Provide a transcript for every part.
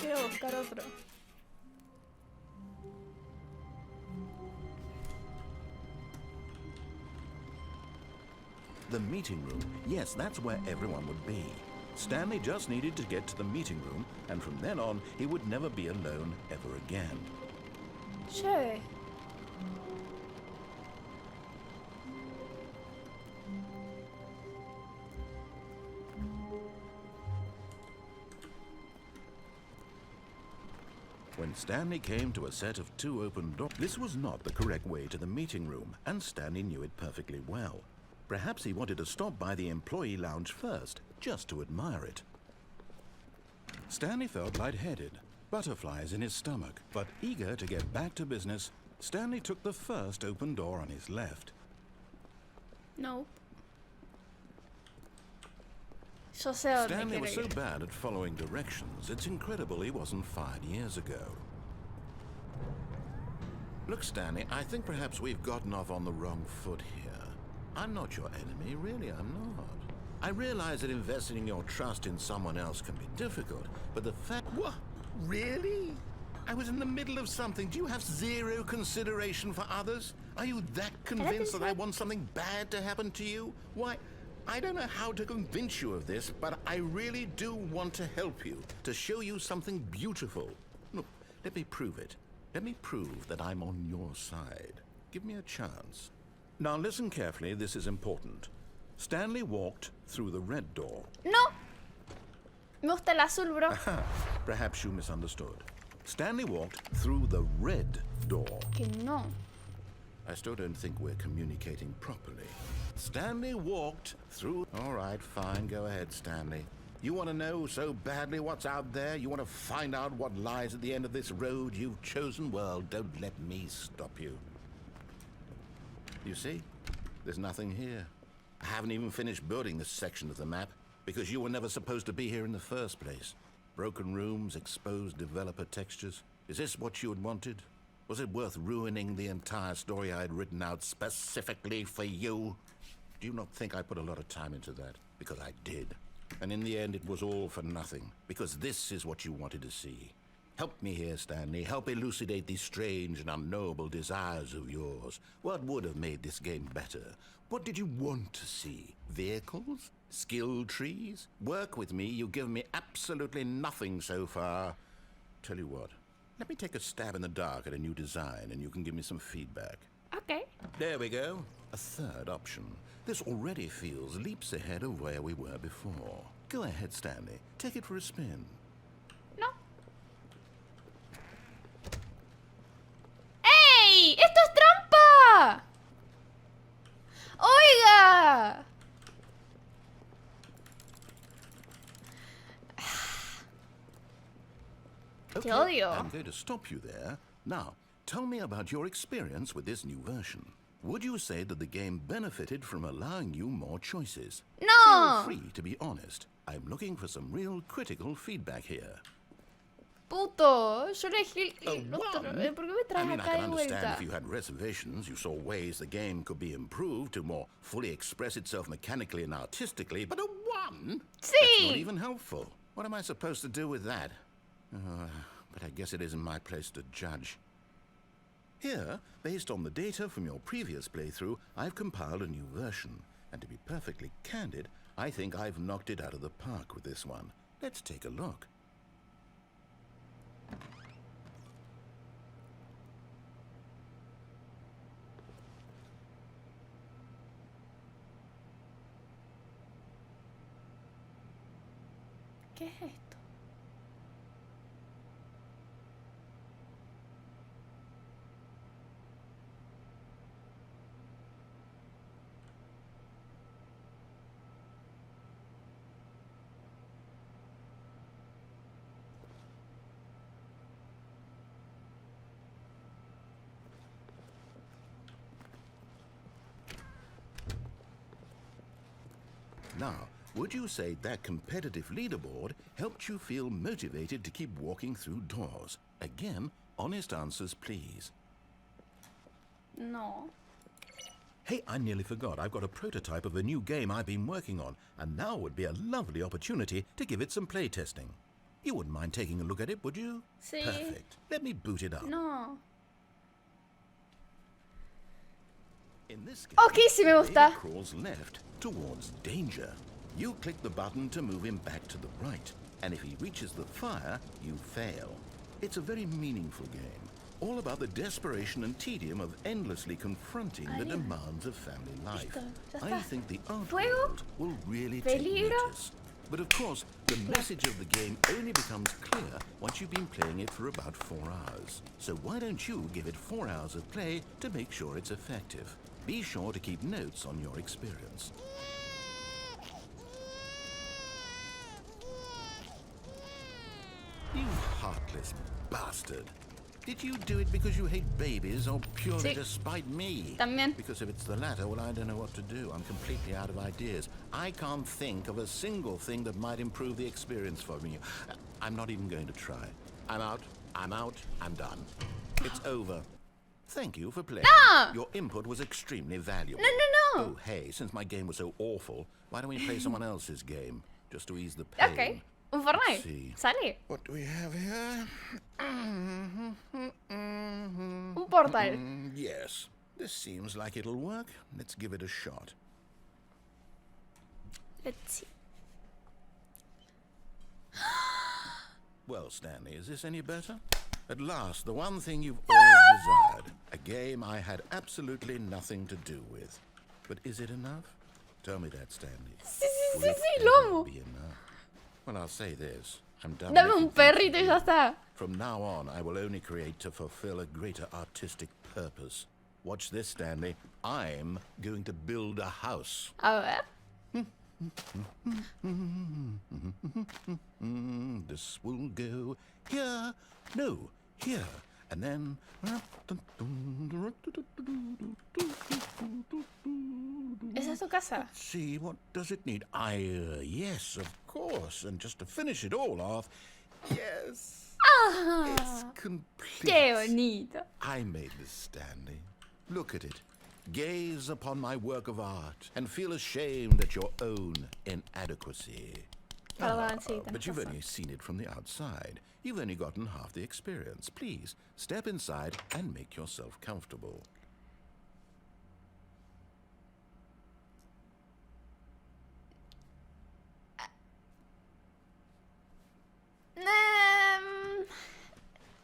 Quiero buscar otro. The meeting room. Yes, that's where everyone would be. Stanley just needed to get to the meeting room, and from then on, he would never be alone ever again. Chévere. When Stanley came to a set of 2 open doors, this was not the correct way to the meeting room, and Stanley knew it perfectly well. Perhaps he wanted to stop by the employee lounge first, just to admire it. Stanley felt lightheaded, butterflies in his stomach, but eager to get back to business, Stanley took the first open door on his left. No. Yo sé dónde Stanley quiero was so ir. bad at following directions, it's incredible he wasn't fired years ago. Look, Stanley, I think perhaps we've gotten off on the wrong foot here. I'm not your enemy, really, I'm not. I realize that investing your trust in someone else can be difficult, but the fact... What? Really? I was in the middle of something. Do you have zero consideration for others? Are you that convinced that I want something bad to happen to you? Why, I don't know how to convince you of this, but I really do want to help you, to show you something beautiful. Look, let me prove it. Let me prove that I'm on your side. Give me a chance. Now listen carefully, this is important. Stanley walked through the red door. No. Me gusta el azul, bro. Perhaps you misunderstood. Stanley walked through the red door. Que no. I still don't think we're communicating properly. Stanley walked through... All right, fine, go ahead, Stanley. You want to know so badly what's out there? You want to find out what lies at the end of this road you've chosen? Well, don't let me stop you. You see? There's nothing here. I haven't even finished building this section of the map because you were never supposed to be here in the first place. Broken rooms, exposed developer textures. Is this what you had wanted? Was it worth ruining the entire story I had written out specifically for you? Do you not think I put a lot of time into that? Because I did. And in the end, it was all for nothing. Because this is what you wanted to see. Help me here, Stanley. Help elucidate these strange and unknowable desires of yours. What would have made this game better? What did you want to see? Vehicles? Skill trees? Work with me. You've given me absolutely nothing so far. Tell you what. Let me take a stab in the dark at a new design, and you can give me some feedback. Okay. There we go. A third option. This already feels leaps ahead of where we were before. Go ahead, Stanley. Take it for a spin. No. ¡Ey! ¡Esto es trampa! ¡Oiga! Okay, Te odio. I'm going to stop you there. Now, tell me about your experience with this new version. Would you say that the game benefited from allowing you more choices? Feel No. free to be honest. I'm looking for some real critical feedback here. Puto. Yo elegí el A otro. one? ¿Por qué me I traes mean, I acá can de understand vuelta? if you had reservations, you saw ways the game could be improved to more fully express itself mechanically and artistically, but a 1? That's not Sí. even helpful. What am I supposed to do with that? But I guess it isn't my place to judge. Here, based on the data from your previous playthrough, I've compiled a new version. And to be perfectly candid, I think I've knocked it out of the park with this one. Let's take a look. ¿Qué es esto? Now, would you say that competitive leaderboard helped you feel motivated to keep walking through doors? Again, honest answers, please. No. Hey, I nearly forgot. I've got a prototype of a new game I've been working on, and now would be a lovely opportunity to give it some playtesting. You wouldn't mind taking a look at it, would you? Sí. Perfect. Let me boot it up. No. In this game, Ok, sí me the gusta. baby crawls left towards danger. You click the button to move him back to the right, and if he reaches the fire, you fail. It's a very meaningful game, all about the desperation and tedium of endlessly confronting the demands of family life. Ya I está. think the art Fuego. world will really take Peligro. notice. But of course, the message of the game only becomes clear once you've been playing it for about 4 hours. So why don't you give it 4 hours of play to make sure it's effective? Be sure to keep notes on your experience. You heartless bastard. Did you do it because you hate babies or purely Sí. to spite me? También. Because if it's the latter, well, I don't know what to do. I'm completely out of ideas. I can't think of a single thing that might improve the experience for me. I'm not even going to try. I'm out. I'm out. I'm done. It's over. Thank you for playing. No! Your input was extremely valuable. No. Oh, hey, since my game was so awful, why don't we play someone else's game? Just to ease the pain. Ok. Un Fortnite. Sí. Sale. What do we have here? Un portal. Yes, this seems like it'll work. Let's give it a shot. Let's see. Well, Stanley, is this any better? At last, the one thing you've always desired. A game I had absolutely nothing to do with. But is it enough? Tell me that, Stanley. Sí, sí, Will sí, it sí, lo ever amo. be enough? Well, I'll say this. I'm done Dame making un things for perrito y you. ya está. From now on, I will only create to fulfill a greater artistic purpose. Watch this, Stanley. I'm going to build a house. A ver. This will go here. No, here. And then... Esa es tu casa. See, what does it need? Yes, of course. And just to finish it all off, yes, it's complete. Qué bonito. I made this, Stanley. Look at it. Gaze upon my work of art and feel ashamed at your own inadequacy. Perdón, sí, But tenés you've razón. only seen it from the outside. You've only gotten half the experience. Please, step inside and make yourself comfortable.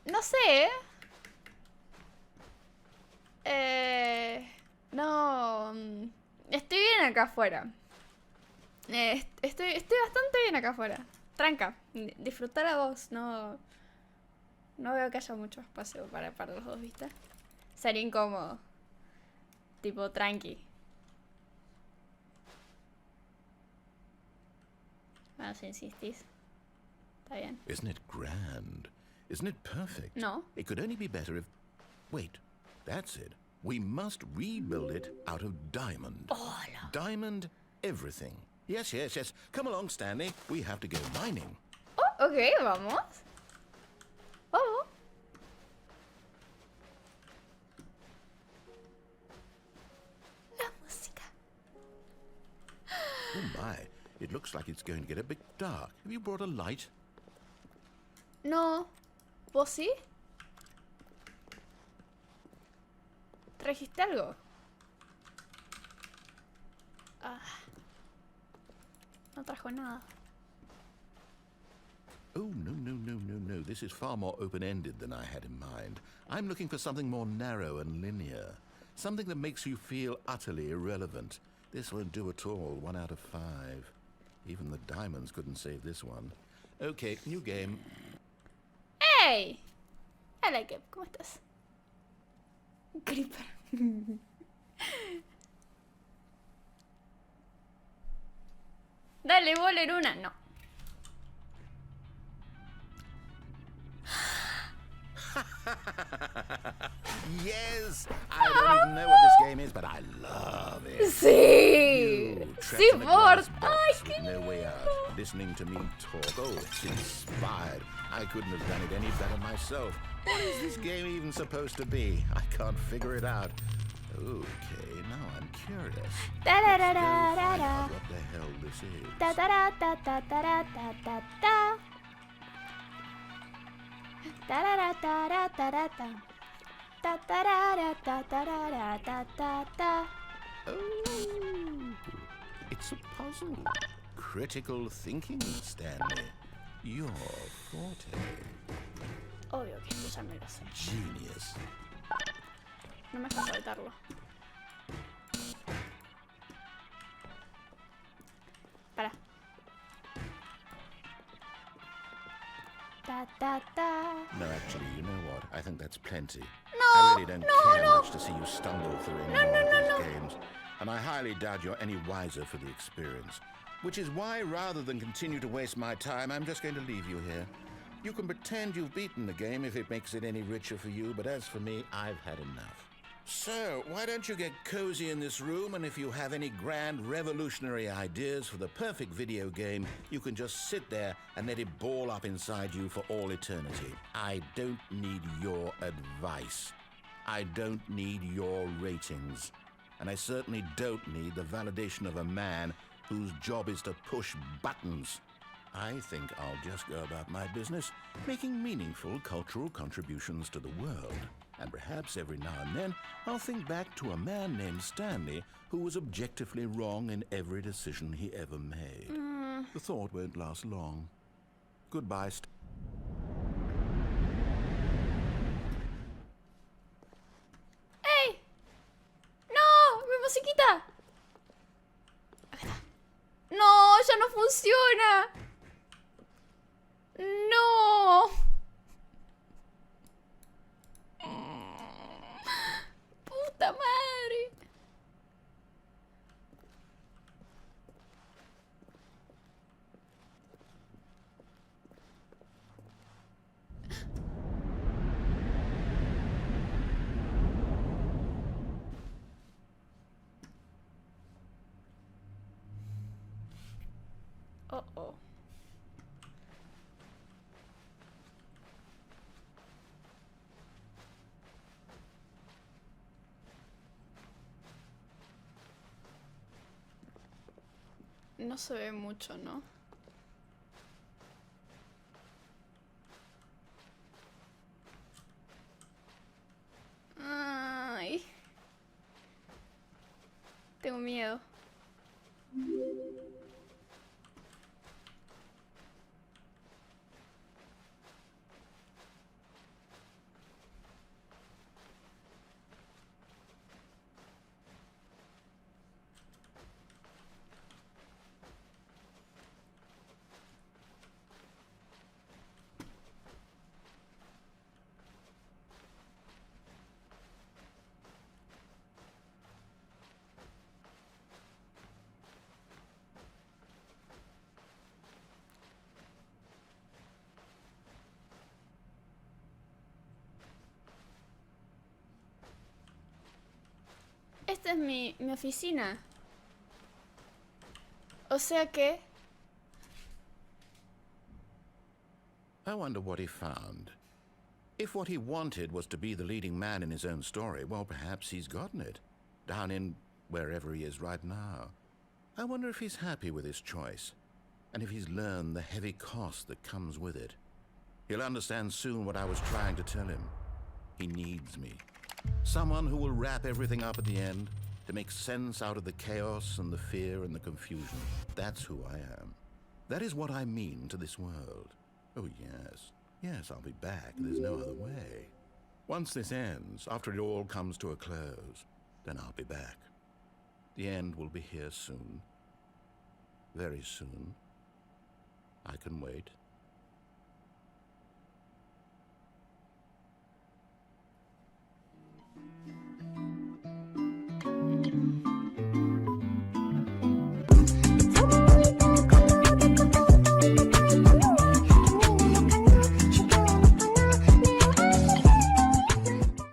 No sé. No. Estoy bien acá afuera. Estoy bastante bien acá afuera. Tranca. Disfrutar a vos. No veo que haya mucho espacio para los dos, ¿viste? Sería incómodo. Tipo, tranqui. Bueno, si insistís. Está bien. Isn't it grand? Isn't it perfect? No. It could only be better if... Wait, that's it. We must rebuild it out of diamond. Hola. Diamond everything. Yes, yes, yes. Come along, Stanley. We have to go mining. Oh, ok, vamos. Vamos. La música. Oh, my. It looks like it's going to get a bit dark. Have you brought a light? No. ¿Vos sí? ¿Trajiste algo? No trajo nada. Oh, no, no, no, no, no. This is far more open-ended than I had in mind. I'm looking for something more narrow and linear. Something that makes you feel utterly irrelevant. This won't do at all. 1 out of 5. Even the diamonds couldn't save this one. Okay, new game. ¡Hey! I like it. ¿Cómo estás? Creeper. Dale, bola en una. No. Yes! I don't even know what this game is, but I love it. Sí. You, trapped Sí, in a glass por. box Ay, with qué no way out, lindo. listening to me talk. Oh, it's inspired. I couldn't have done it any better myself. What is this game even supposed to be? I can't figure it out. Okay, now I'm curious. Da da Let's da go da da find da. out what the hell this is. Da da da da da da da da da da. Da da da da da da da da. Da da da da da da da da da da. Oh, it's a puzzle. Critical thinking, Stanley. Your forte. Obvio que esto ya me lo sé. Genius. No me dejas saltarlo. Para. Da da da. No, actually, you know what? I think that's plenty. No, I really don't care no. much to see you stumble through any more of these games. And I highly doubt you're any wiser for the experience. Which is why, rather than continue to waste my time, I'm just going to leave you here. You can pretend you've beaten the game if it makes it any richer for you, but as for me, I've had enough. So, why don't you get cozy in this room, and if you have any grand revolutionary ideas for the perfect video game, you can just sit there and let it ball up inside you for all eternity. I don't need your advice. I don't need your ratings. And I certainly don't need the validation of a man whose job is to push buttons. I think I'll just go about my business, making meaningful cultural contributions to the world. And perhaps every now and then, I'll think back to a man named Stanley who was objectively wrong in every decision he ever made. The thought won't last long. Goodbye, ¡Ey! ¡No! ¡Mi musiquita! Acá está. ¡No! ¡Ya no funciona! ¡No! ¡Puta madre! Oh. No se ve mucho, ¿no? Ay. Tengo miedo. Esta es mi oficina. O sea que... I wonder what he found. If what he wanted was to be the leading man in his own story, well, perhaps he's gotten it. Down in wherever he is right now. I wonder if he's happy with his choice, and if he's learned the heavy cost that comes with it. He'll understand soon what I was trying to tell him. He needs me. Someone who will wrap everything up at the end, to make sense out of the chaos and the fear and the confusion. That's who I am. That is what I mean to this world. Oh, yes. Yes, I'll be back. There's no other way. Once this ends, after it all comes to a close, then I'll be back. The end will be here soon. Very soon. I can wait.